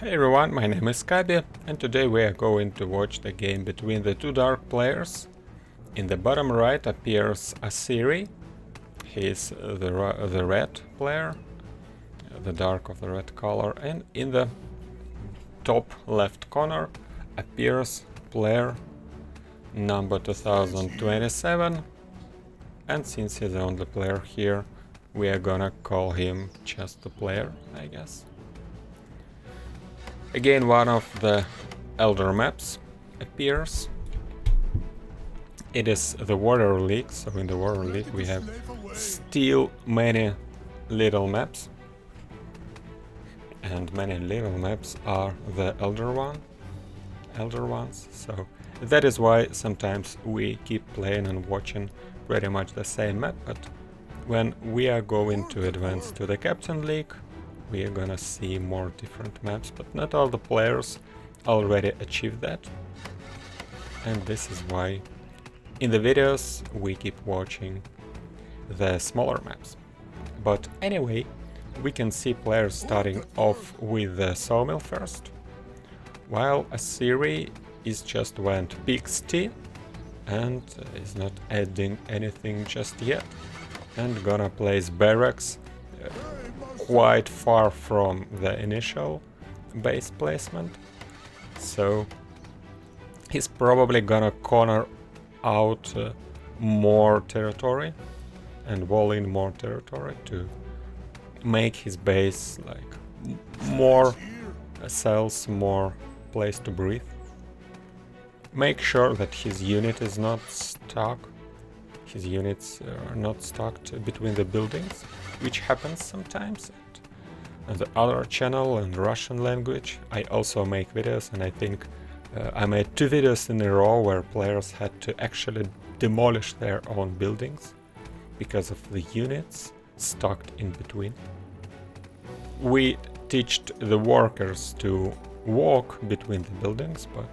Hey everyone, my name is Kabi, and today we are going to watch the game between the two dark players. In the bottom right appears Asiri. He is the red player, the dark of the red color, and in the top left corner appears player number 2027. And since he's the only player here, we are gonna call him just the player, I guess. Again, one of the elder maps appears. It is the Warrior League, so in the Warrior League we have still many little maps. And many little maps are the elder ones, so that is why sometimes we keep playing and watching pretty much the same map, but when we are going to advance to the Captain League, we are gonna see more different maps, but not all the players already achieved that. And this is why in the videos we keep watching the smaller maps. But anyway, we can see players starting off with the sawmill first, while Asiri is just went Pixty and is not adding anything just yet, and gonna place barracks quite far from the initial base placement, so he's probably gonna corner out more territory and wall in more territory to make his base like more cells, more place to breathe. Make sure that his unit is not stuck. His units are not stuck between the buildings, which happens sometimes. And the other channel in Russian language, I also make videos, and I think I made 2 videos in a row where players had to actually demolish their own buildings because of the units stuck in between. We teach the workers to walk between the buildings, but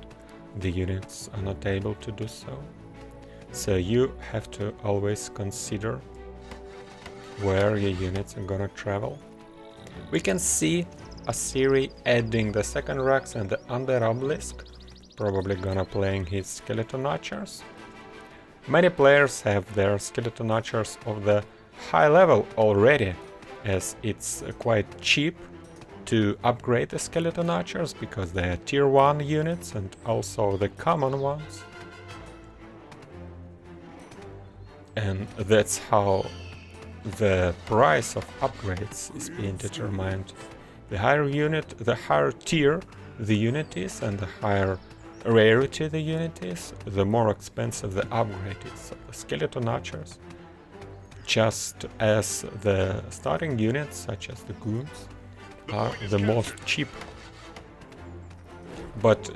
the units are not able to do so. So you have to always consider where your units are gonna travel. We can see Asiri adding the second racks and the under obelisk, probably gonna playing his skeleton archers. Many players have their skeleton archers of the high level already, as it's quite cheap to upgrade the skeleton archers because they are tier 1 units and also the common ones. And that's how the price of upgrades is being determined. The higher unit, the higher tier the unit is, and the higher rarity the unit is, the more expensive the upgrade is. So the skeleton archers, just as the starting units, such as the goons, are the most cheap. But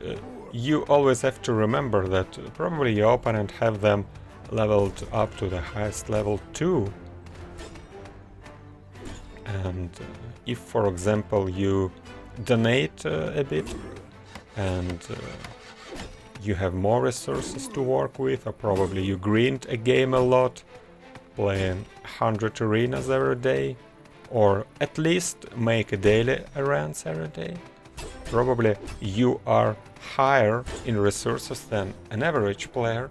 you always have to remember that probably your opponent have them leveled up to the highest level 2. And if, for example, you donate a bit and you have more resources to work with, or probably you grind a game a lot, playing 100 arenas every day, or at least make a daily errands every day, probably you are higher in resources than an average player.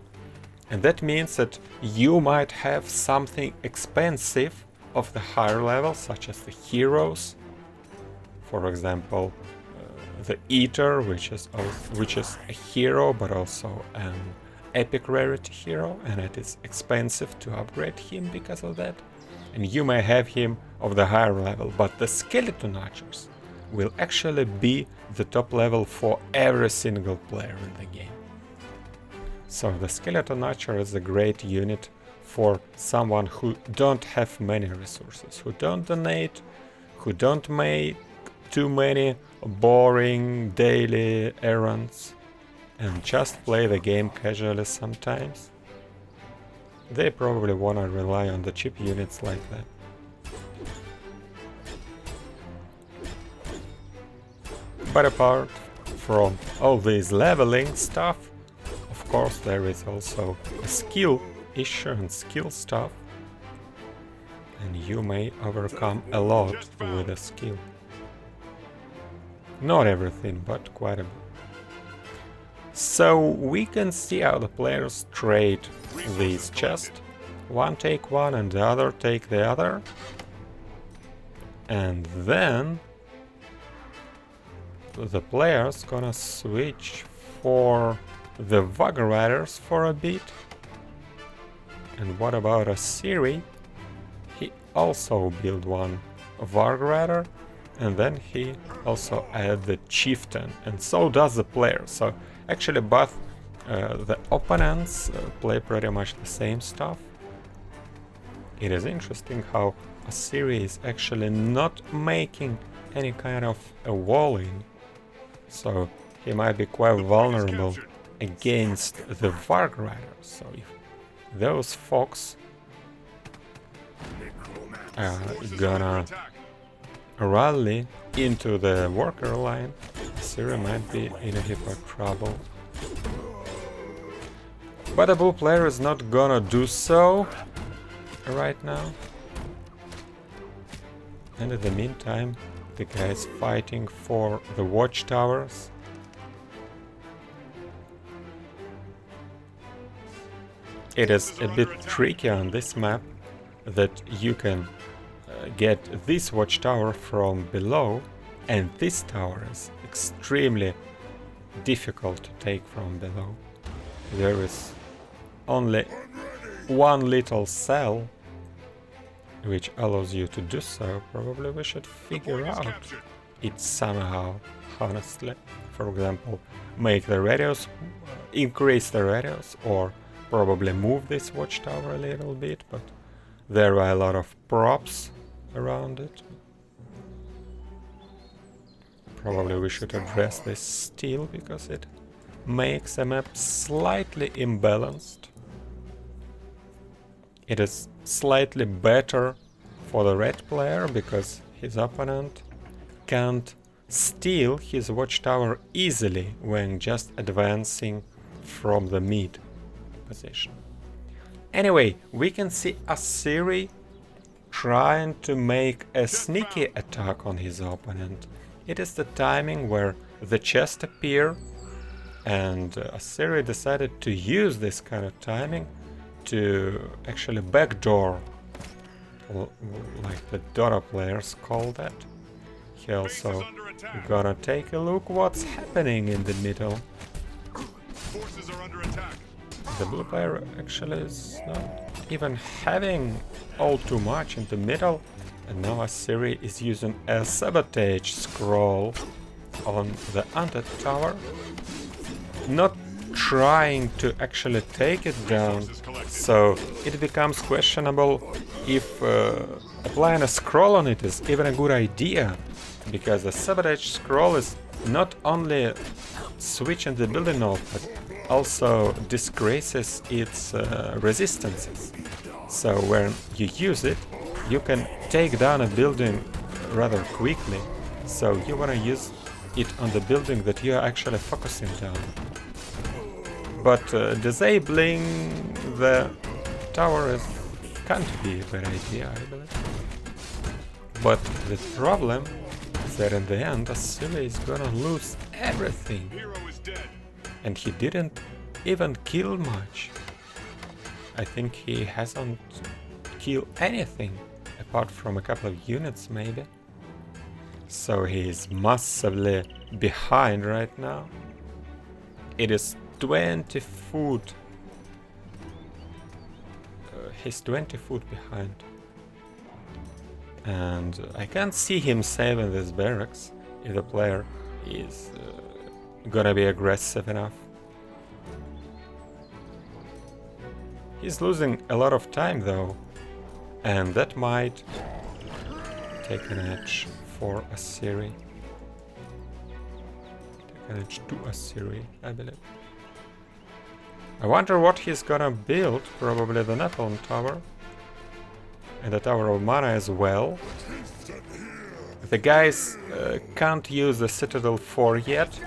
And that means that you might have something expensive of the higher level, such as the heroes. For example, the Eater, which is a hero, but also an epic rarity hero, and it is expensive to upgrade him because of that. And you may have him of the higher level, but the skeleton archers will actually be the top level for every single player in the game. So the skeleton archer is a great unit for someone who don't have many resources, who don't donate, who don't make too many boring daily errands, and just play the game casually sometimes. They probably wanna rely on the cheap units like that. But apart from all this leveling stuff, of course there is also a skill issue and skill stuff, and you may overcome a lot with a skill. Not everything, but quite a bit. So we can see how the players trade these chests. One take one and the other take the other. And then the players gonna switch for the Vag Riders for a bit. And what about a Siri? He also built one Varg Rider, and then he also added the Chieftain, and so does the player. So actually both the opponents play pretty much the same stuff. It is interesting how Assyria is actually not making any kind of a wall-in, so he might be quite vulnerable against the Varg Riders. So if those folks are gonna rally into the worker line, Assyria might be in a heap of trouble. But the blue player is not gonna do so right now. And in the meantime, the guy is fighting for the watchtowers. It is a bit tricky on this map that you can get this watchtower from below, and this tower is extremely difficult to take from below. There is only one little cell which allows you to do so. Probably we should figure out it somehow, honestly. For example, make the radius, increase the radius, or probably move this watchtower a little bit, but there are a lot of props around it. Probably we should address this steel because it makes the map slightly imbalanced. It is slightly better for the red player because his opponent can't steal his watchtower easily when just advancing from the mid position. Anyway, we can see Assyri trying to make a sneaky attack on his opponent. It is the timing where the chests appear, and Assyri decided to use this kind of timing to actually backdoor, like the Dota players call that. He also gonna take a look what's happening in the middle. Forces are under attack. The blue player actually is not even having all too much in the middle, and now Assyri is using a sabotage scroll on the Undead tower, not trying to actually take it down, so it becomes questionable if applying a scroll on it is even a good idea, because the sabotage scroll is not only switching the building node, but also disgraces its resistances. So when you use it, you can take down a building rather quickly, so you want to use it on the building that you are actually focusing down. But disabling the tower can't be a bad idea, I believe. But the problem is that in the end, Assyria is gonna lose everything. Hero is dead. And he didn't even kill much. I think he hasn't killed anything, apart from a couple of units maybe. So he is massively behind right now. It is 20 foot. He's 20 foot behind. And I can't see him saving this barracks if the player is gonna be aggressive enough. He's losing a lot of time though, and that might take an edge for Assyri. Take an edge to Assyri, I believe. I wonder what he's gonna build, probably the Nepal tower. And the Tower of Mana as well. The guys can't use the Citadel 4 yet,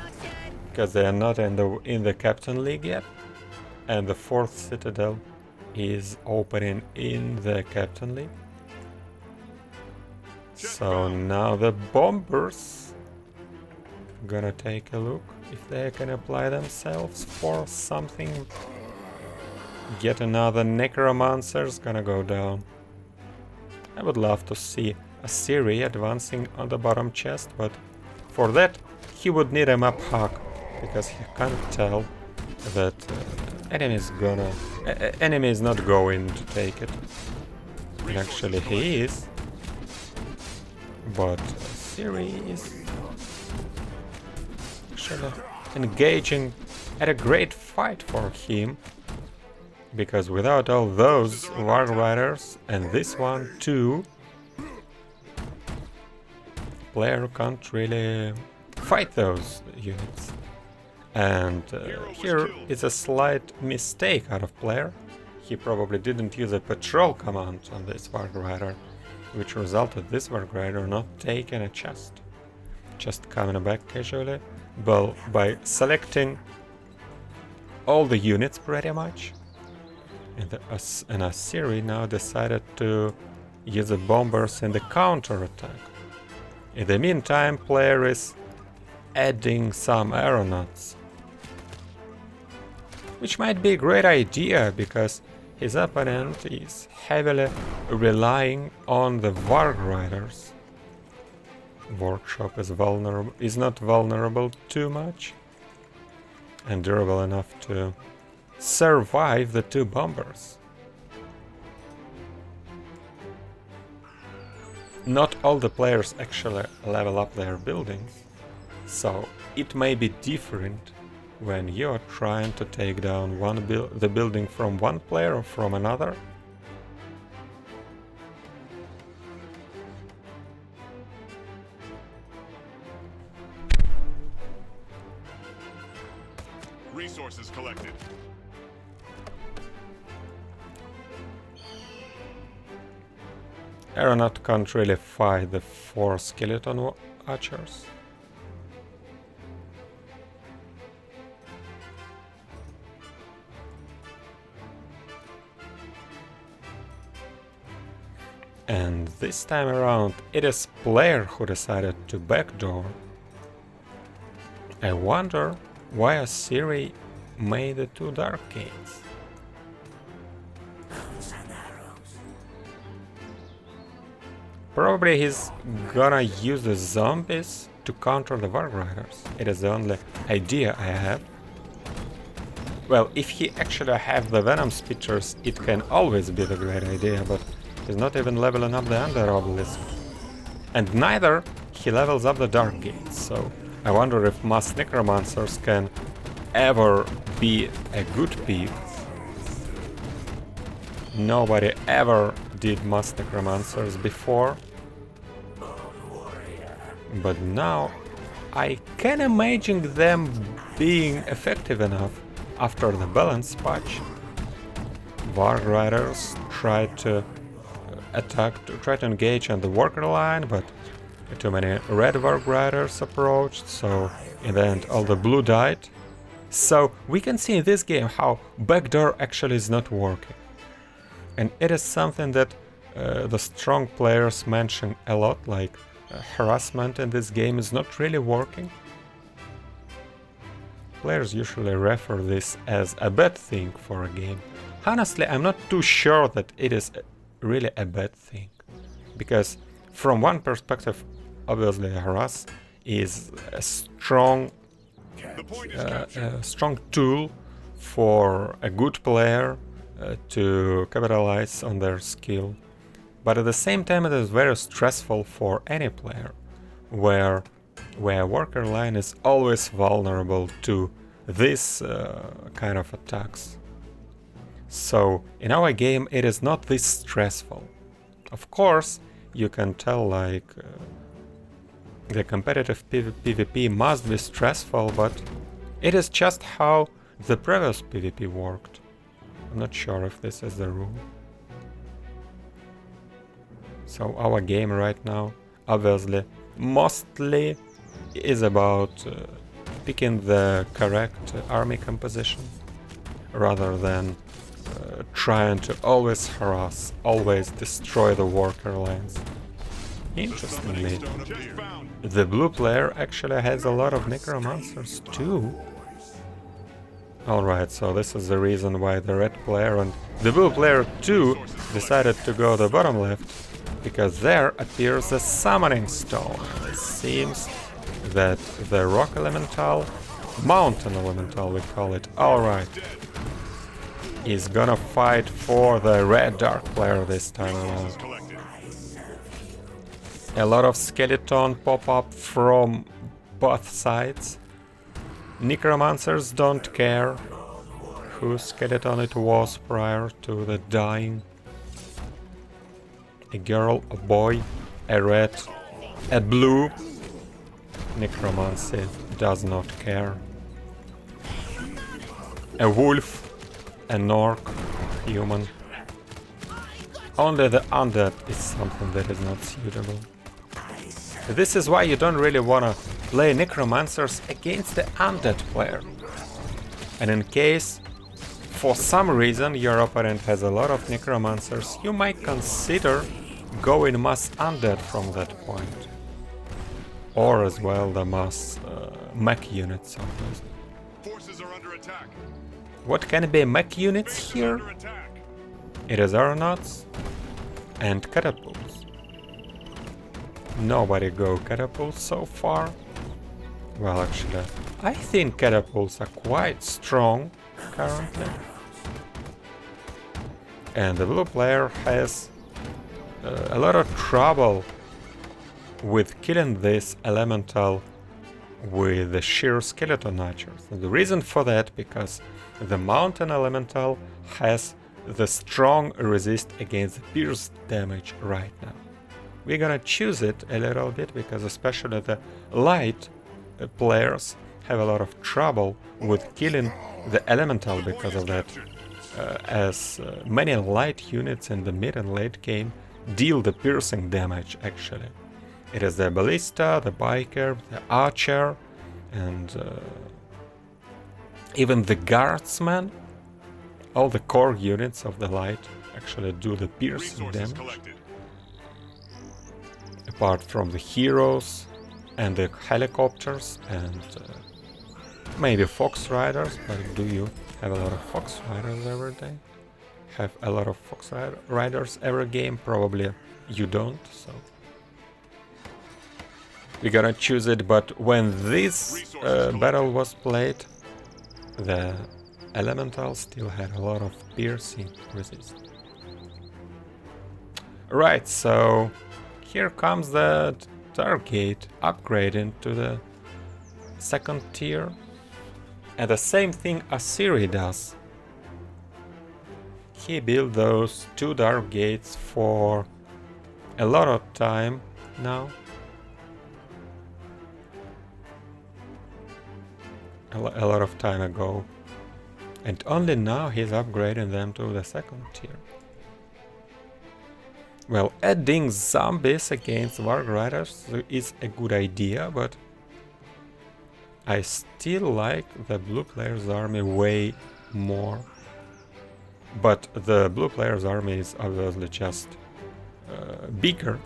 because they are not in the Captain League yet. And the 4th Citadel is opening in the Captain League. So now the bombers Gonna take a look if they can apply themselves for something. Yet another necromancer's gonna go down. I would love to see a Siri advancing on the bottom chest, but for that he would need a map hack, because he can't tell that enemy is not going to take it. And actually he is, but Siri is actually engaging at a great fight for him, because without all those War Riders and this one too, player can't really fight those units. And here is a slight mistake out of player. He probably didn't use a patrol command on this War Rider, which resulted this War Rider not taking a chest, just coming back casually. Well, by selecting all the units pretty much. And Asiri now decided to use the bombers in the counter attack. In the meantime, player is adding some aeronauts, which might be a great idea, because his opponent is heavily relying on the War Riders. Workshop is not vulnerable too much, and durable enough to survive the two bombers. Not all the players actually level up their buildings, so it may be different when you're trying to take down the building from one player or from another. Resources collected. Aeronaut can't really fight the 4 skeleton archers. And this time around, it is player who decided to backdoor. I wonder why Asiri made the 2 dark gates. Probably he's gonna use the zombies to counter the War Riders. It is the only idea I have. Well, if he actually have the Venom Speechers, it can always be the great idea, but he's not even leveling up the Under Obelisk. And neither he levels up the Dark Gates, so I wonder if Mass Necromancers can ever be a good pick. Nobody ever did Mass Necromancers before, but now I can imagine them being effective enough after the balance patch. War Riders try to engage on the worker line, but too many red War Riders approached, so in the end all the blue died. So we can see in this game how backdoor actually is not working. And it is something that the strong players mention a lot, like harassment in this game is not really working. Players usually refer this as a bad thing for a game. Honestly, I'm not too sure that it is really a bad thing, because from one perspective, obviously harass is a strong tool for a good player to capitalize on their skill. But at the same time, it is very stressful for any player, where worker line is always vulnerable to this kind of attacks. So in our game, it is not this stressful. Of course, you can tell like the competitive PvP must be stressful, but it is just how the previous PvP worked. I'm not sure if this is the rule. So our game right now, obviously, mostly is about picking the correct army composition, rather than trying to always harass, always destroy the worker lines. Interestingly, Just found. the blue player actually has a lot of necromancers too. Alright, so this is the reason why the red player and the blue player too decided to go the bottom left, because there appears a summoning stone. It seems that the rock elemental, mountain elemental we call it, alright, is gonna fight for the red dark player this time around. Collected. A lot of skeleton pop up from both sides. Necromancers don't care whose skeleton it was prior to the dying. A girl, a boy, a red, a blue. Necromancy does not care. A wolf, an orc, human. Only the undead is something that is not suitable. This is why you don't really wanna play necromancers against the undead player. And in case, for some reason, your opponent has a lot of necromancers, you might consider going mass undead from that point. Or as well the mass mech units. Forces are under attack. What can be mech units here? Under attack. It is aeronauts and catapults. Nobody go catapults so far. Well, actually, I think catapults are quite strong currently. And the blue player has a lot of trouble with killing this elemental with the sheer skeleton archers. And the reason for that, because the mountain elemental has the strong resist against the pierce damage right now. We're gonna choose it a little bit because especially the light players have a lot of trouble with killing the elemental because of that, as many light units in the mid and late game deal the piercing damage actually. It is the ballista, the biker, the archer, and even the guardsman. All the core units of the light actually do the piercing Resources damage. collected. Apart from the heroes and the helicopters and maybe fox riders, but do you have a lot of fox riders every day? Have a lot of fox riders every game? Probably you don't, so we gotta choose it. But when this battle was played, the elemental still had a lot of piercing resist. Right, so here comes the target upgrade into the second tier. And the same thing Asiri does. He built those 2 dark gates for a lot of time now. A lot of time ago. And only now he's upgrading them to the second tier. Well, adding zombies against Warg Riders is a good idea, but I still like the blue player's army way more. But the blue player's army is obviously just bigger.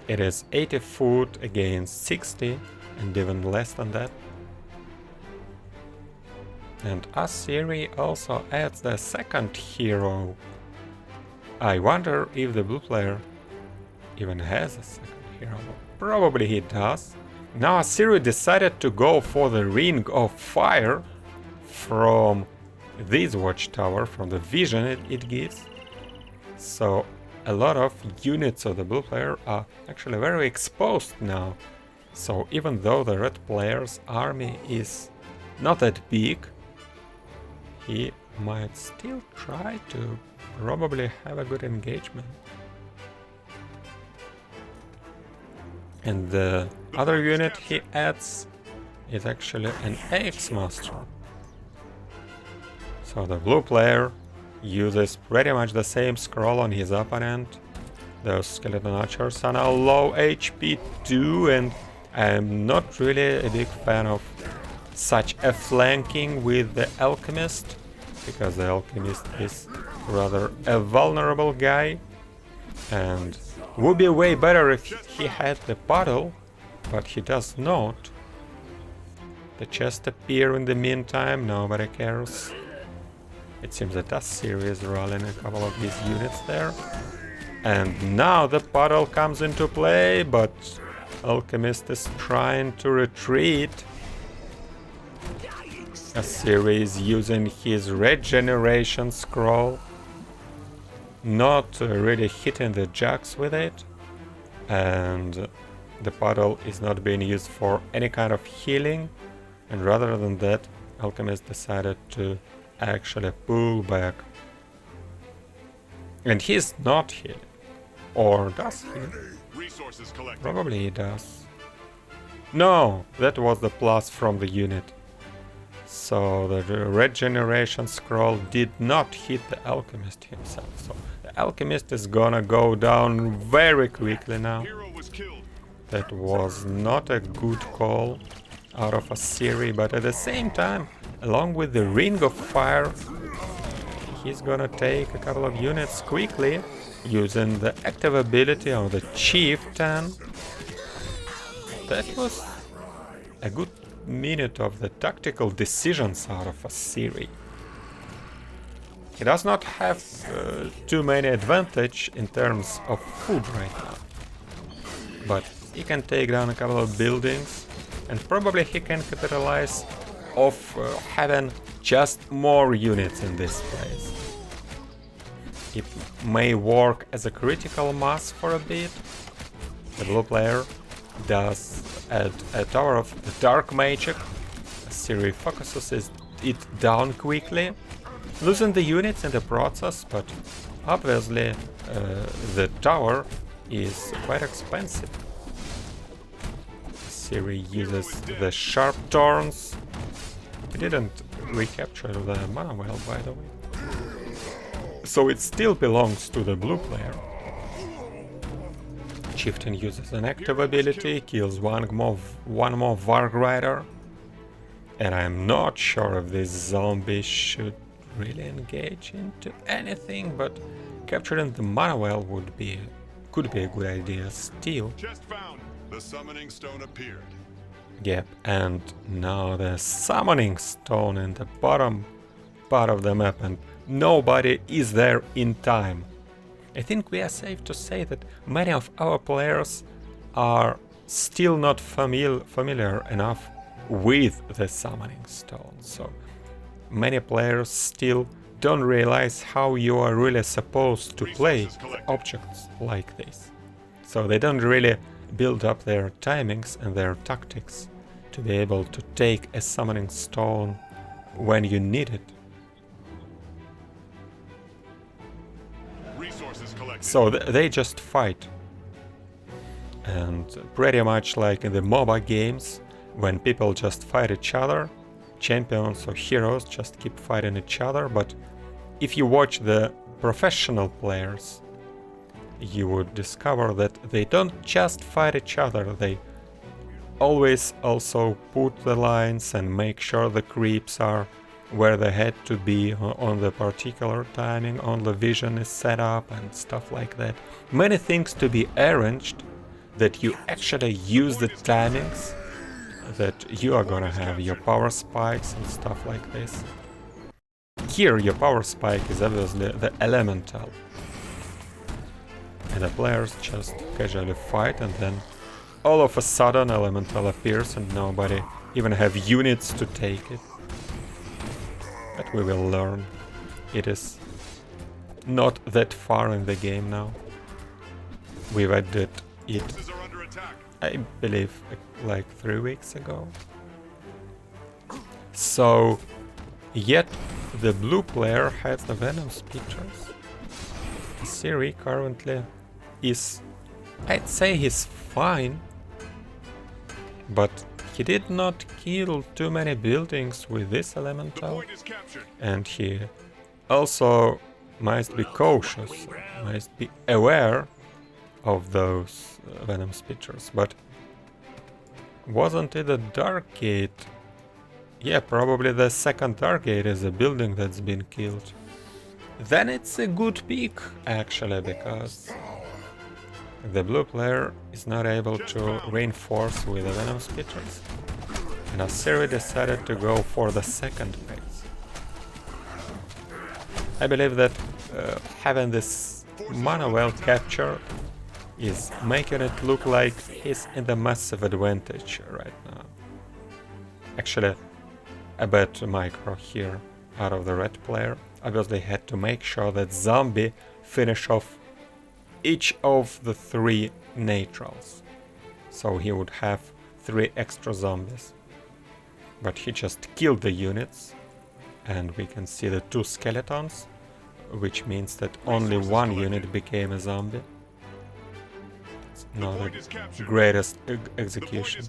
It is 80 foot against 60 and even less than that. And Asiri also adds the second hero. I wonder if the blue player even has a second hero. Probably he does. Now Asiri decided to go for the Ring of Fire from this watchtower, from the vision it gives. So a lot of units of the blue player are actually very exposed now. So even though the red player's army is not that big, he might still try to probably have a good engagement. And the other unit he adds is actually an Axe Master. So the blue player uses pretty much the same scroll on his opponent. Those skeleton archers are now low HP too, and I'm not really a big fan of such a flanking with the alchemist, because the alchemist is rather a vulnerable guy, and Would be way better if he had the puddle, but he does not. The chest appear in the meantime, nobody cares. It seems that Assyri is rolling a couple of these units there. And now the puddle comes into play, but Alchemist is trying to retreat. Assyri is using his regeneration scroll, not really hitting the jugs with it, and the puddle is not being used for any kind of healing, and rather than that, Alchemist decided to actually pull back. And he's not healing. Or does he? Resources collected. Probably he does. No, that was the plus from the unit. So the regeneration scroll did not hit the Alchemist himself. So the Alchemist is gonna go down very quickly now. Hero was killed. That was not a good call out of Assyri, but at the same time, along with the Ring of Fire, he's gonna take a couple of units quickly, using the active ability of the Chieftain. That was a good minute of the tactical decisions out of Assyri. He does not have too many advantage in terms of food right now, but he can take down a couple of buildings, and probably he can capitalize of having just more units in this place. It may work as a critical mass for a bit. The blue player does add a Tower of the Dark Magic. Assyri focuses it down quickly, losing the units in the process, but obviously the tower is quite expensive. Assyri uses the Sharp Thorns. He didn't recapture the mana well, by the way. So it still belongs to the blue player. Chieftain uses an active ability, kills one more Varg Rider. And I'm not sure if this zombie should really engage into anything, but capturing the mana well could be a good idea still. Chest found. The summoning stone appeared. Yep, and now the summoning stone in the bottom part of the map, and nobody is there in time. I think we are safe to say that many of our players are still not familiar enough with the summoning stone, so many players still don't realize how you are really supposed to play objects like this. So they don't really build up their timings and their tactics to be able to take a summoning stone when you need it. So they just fight. And pretty much like in the MOBA games, when people just fight each other, champions or heroes just keep fighting each other, but if you watch the professional players, you would discover that they don't just fight each other, they always also put the lines and make sure the creeps are where they had to be on the particular timing, on the vision is set up and stuff like that. Many things to be arranged that you actually use the timings, that you are gonna have your power spikes and stuff like this. Here your power spike is obviously the elemental. And the players just casually fight, and then all of a sudden elemental appears and nobody even have units to take it. But we will learn. It is not that far in the game now. We've added it, I believe, like 3 weeks ago. So, yet the blue player has the Venom Speeders. Siri currently is, I'd say he's fine, but he did not kill too many buildings with this elemental, and he also must be cautious, must be aware of those Venom Speeders. But wasn't it a Dark Gate? Yeah, probably the second Dark Gate is a building that's been killed. Then it's a good pick, actually, because the blue player is not able to reinforce with the Venom Spitters, and Asiri decided to go for the second phase. I believe that having this mana well captured is making it look like he's in the massive advantage right now. Actually, a bad micro here out of the red player. Obviously had to make sure that Zombie finish off each of the 3 neutrals. So he would have 3 extra zombies. But he just killed the units, and we can see the 2 skeletons, which means that only 1 unit became a zombie. It's not the greatest execution.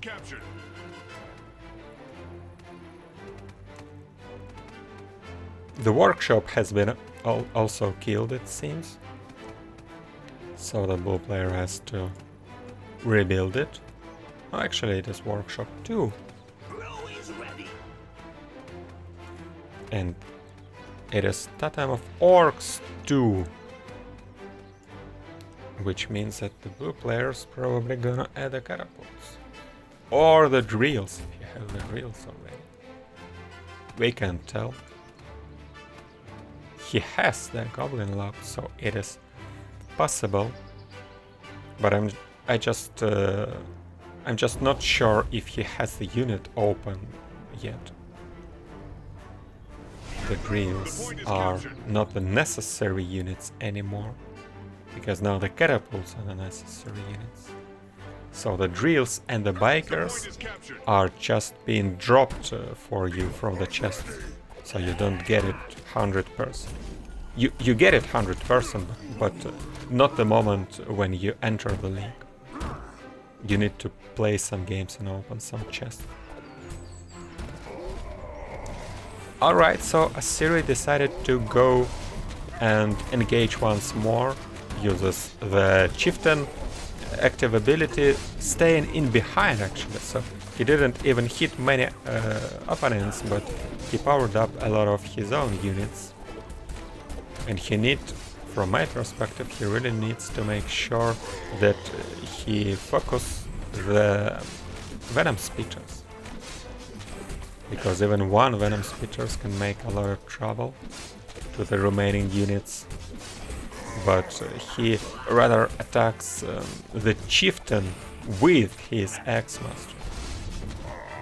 The workshop has been also killed, it seems. So the blue player has to rebuild it. Oh, actually it is workshop 2. And it is Totem of Orcs 2. Which means that the blue player's probably gonna add the catapults. Or the drills, if you have the drills already. We can't tell. He has the Goblin Lock, so it is possible. But I'm just not sure if he has the unit open yet. The drills are not the necessary units anymore, because now the catapults are the necessary units. So the drills and the bikers are just being dropped for you from the chest, so you don't get it 100%. You get it 100%, but not the moment when you enter the league. You need to play some games and open some chests. Alright, so Asiri decided to go and engage once more, uses the Chieftain active ability, staying in behind actually, so he didn't even hit many opponents, but he powered up a lot of his own units. And from my perspective, he really needs to make sure that he focus the Venom Spitters. Because even one Venom Spitters can make a lot of trouble to the remaining units. But he rather attacks the Chieftain with his Axe-Master.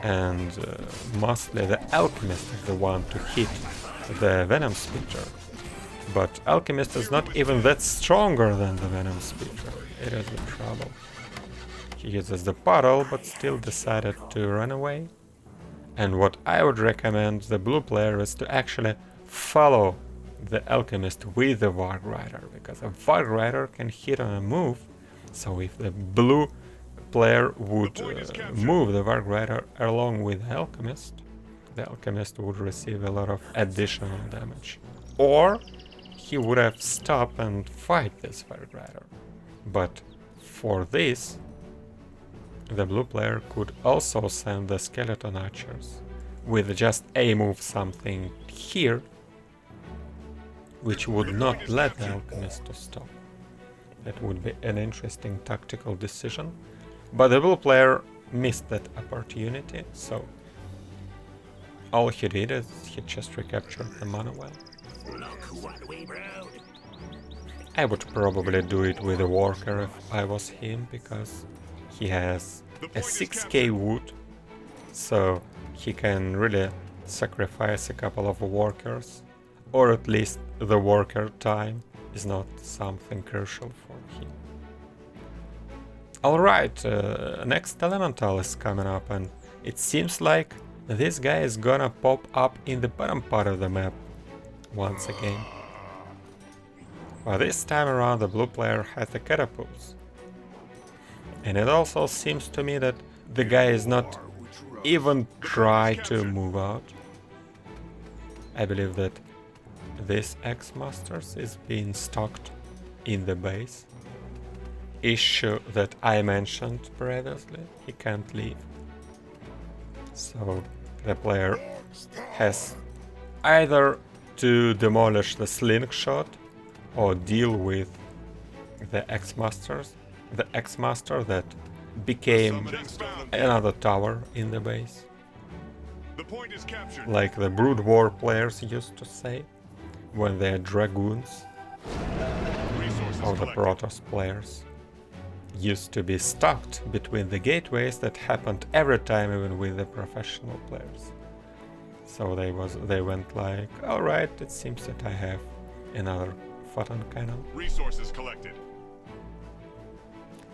And mostly the Alchemist is the one to hit the Venom Spitter. But Alchemist is not even that stronger than the Venom Spitter. It is the trouble. He uses the puddle, but still decided to run away. And what I would recommend the blue player is to actually follow the Alchemist with the Varg Rider, because a Varg Rider can hit on a move. So if the blue player would move the Varg Rider along with the Alchemist would receive a lot of additional damage. Or he would have stopped and fight this Varg Rider. But for this, the blue player could also send the Skeleton Archers with just a move something here, which would not let the Alchemist to stop. That would be an interesting tactical decision. But the blue player missed that opportunity, so all he did is he just recaptured the mana well. I would probably do it with a worker if I was him, because he has a 6k wood, so he can really sacrifice a couple of workers, or at least the worker time is not something crucial for him. Alright, next elemental is coming up, and it seems like this guy is gonna pop up in the bottom part of the map once again. But this time around the blue player has the catapults. And it also seems to me that the guy is not even try to move out. I believe that this Axe-Masters is being stocked in the base. Issue that I mentioned previously, he can't leave. So the player has either to demolish the slingshot or deal with the Axe-Masters, the X-Master that became Summoning stone appeared. another tower in the base, The point is captured. like the Brood War players used to say when they're dragoons, Resources or the collected. Protoss players used to be stuck between the gateways. That happened every time, even with the professional players. So they went like, all right, it seems that I have another photon cannon. Resources collected.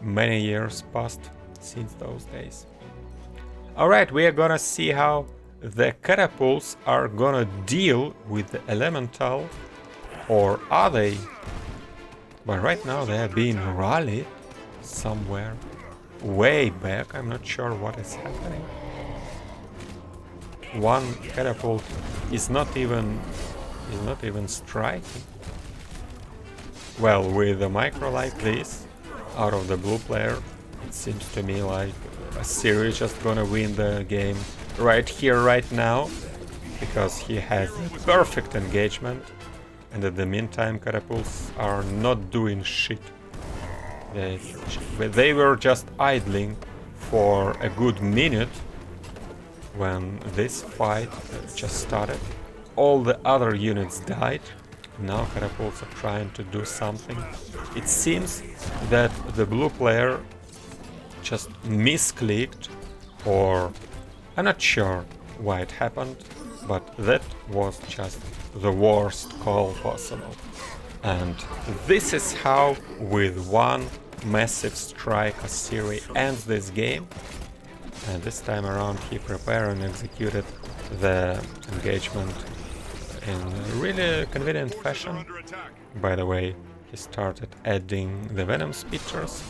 Many years passed since those days. Alright, we are gonna see how the catapults are gonna deal with the elemental, or are they? But right now they are being rallied somewhere way back. I'm not sure what is happening. One catapult is not even striking. Well, with a micro like this, out of the blue player, it seems to me like Assyria is just gonna win the game right here, right now, because he has a perfect engagement, and in the meantime catapults are not doing shit. They were just idling for a good minute when this fight just started. All the other units died. Now catapults are trying to do something. It seems that the blue player just misclicked, or I'm not sure why it happened, but that was just the worst call possible. And this is how, with one massive strike, Assyria ends this game. And this time around he prepared and executed the engagement in a really convenient fashion. Under attack. By the way, he started adding the Venom Speeders.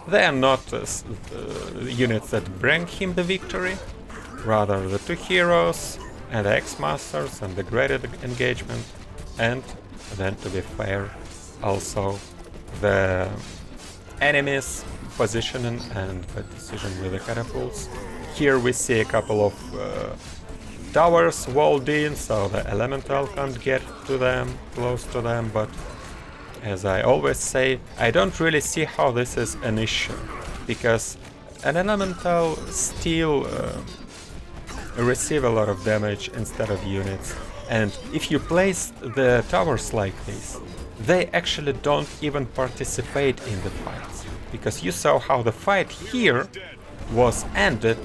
They are not units that bring him the victory, rather the two heroes and the X-Masters and the graded engagement, and then, to be fair, also the enemies positioning and the decision with the catapults. Here we see a couple of towers walled in, so the elemental can't get to them, close to them, but as I always say, I don't really see how this is an issue, because an elemental still receive a lot of damage instead of units, and if you place the towers like this, they actually don't even participate in the fights, because you saw how the fight here was ended,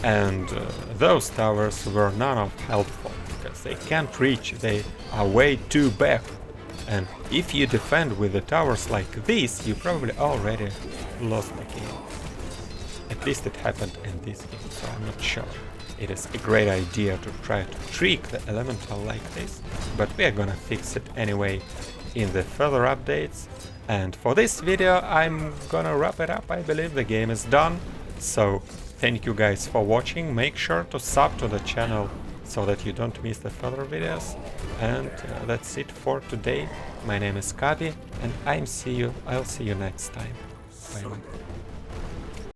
and those towers were none of helpful, because they can't reach, they are way too back. And if you defend with the towers like this, you probably already lost the game. At least it happened in this game, so I'm not sure it is a great idea to try to trick the elemental like this, but we are gonna fix it anyway in the further updates. And for this video I'm gonna wrap it up. I believe the game is done, so thank you guys for watching. Make sure to sub to the channel so that you don't miss the further videos. And that's it for today. My name is Kabi, and I'll see you next time. Bye bye.